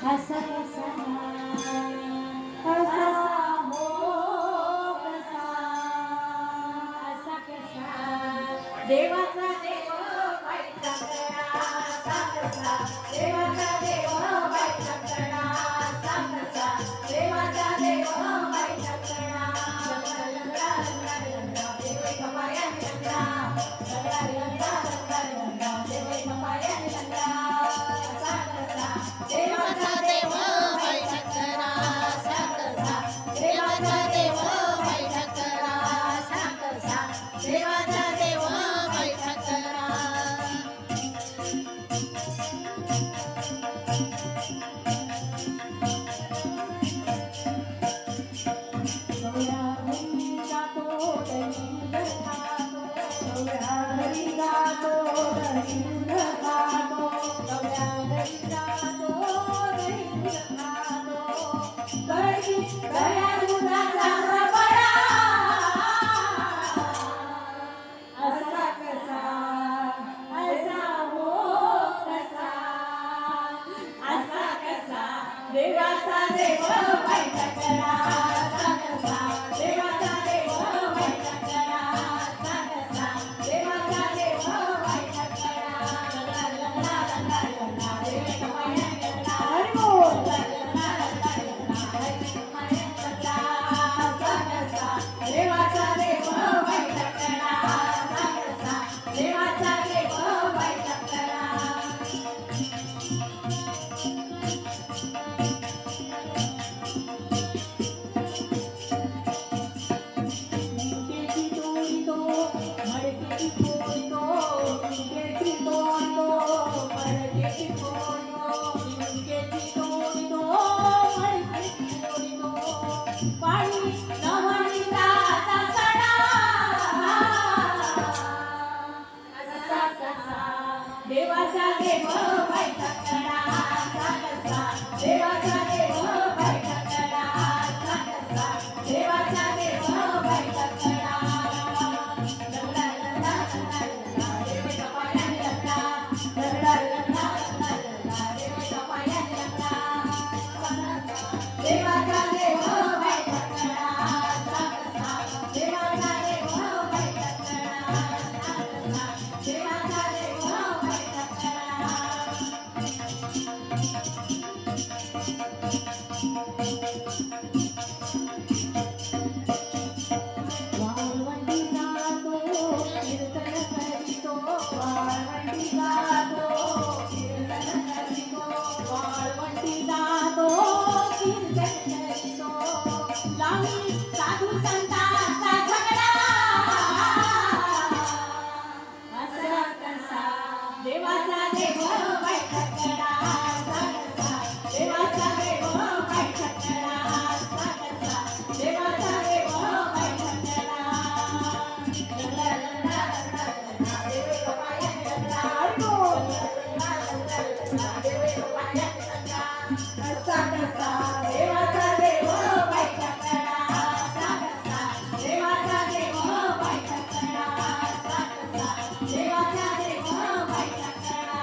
असा कसा असा हो कसा असा कसा देवाचा देव बाईचा कळा असा कसा देवाचा देव बाईचा कळा असा कसा देवाचा देव बाईचा कळा लंगडा लंगडा लंगडा देवे कपायाने लंगडा लंगडा लंगडा लंगडा लंगडा देवे कपायाने लंगडा असा कसा देवाचा देव बाईचा कळा असा कसा देवाचा देव बाईचा कळा असा कसा देवाचा देव बाईचा कळा देवाचा देव बाईचा कळा असा कसा देवाचा देव बाईचा कळा असा कसा देवाचा देव बाईचा कळा लंगडा लंगडा लंगडा लंगडा देवे कपायाने लंगडा हरी बोल लंगडा लंगडा लंगडा देवे कपायाने लंगडा असा कसा देवाचा देव बाईचा कळा असा कसा देवाचा देव बाईचा कळा देवाचा देव बाईचा कळा असा कसा देवाचा देव बाईचा कळा असा कसा देवाचा देव बाईचा कळा लंगडा लंगडा लंगडा लंगडा देवे कपायाने लंगडा लंगडा लंगडा लंगडा लंगडा देवे कपायाने लंगडा देवाचा देव बाईचा कळा असा कसा देवाचा देव बाईचा कळा असा कसा देवाचा देव बाईचा कळा वाळवंटी जातो कीर्तन करीतो वाळवंटी जातो कीर्तन करीतो वाळवंटी जातो कीर्तन करीतो लावणी साधू संतांचा झगडा असा कसा देवाचा देव बाईचा कळा असा कसा देवाचा देव बाईचा कळा असा कसा देवाचा देव बाईचा कळा लंगडा लंगडा लंगडा लंगडा देवे कपायाने लंगडा हरी बोल लंगडा लंगडा लंगडा देवे कपायाने लंगडा असा कसा देवाचा देव बाईचा कळा असा कसा देवाचा देव बाईचा कळा असा कसा देवाचा देव बाईचा कळा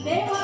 देवा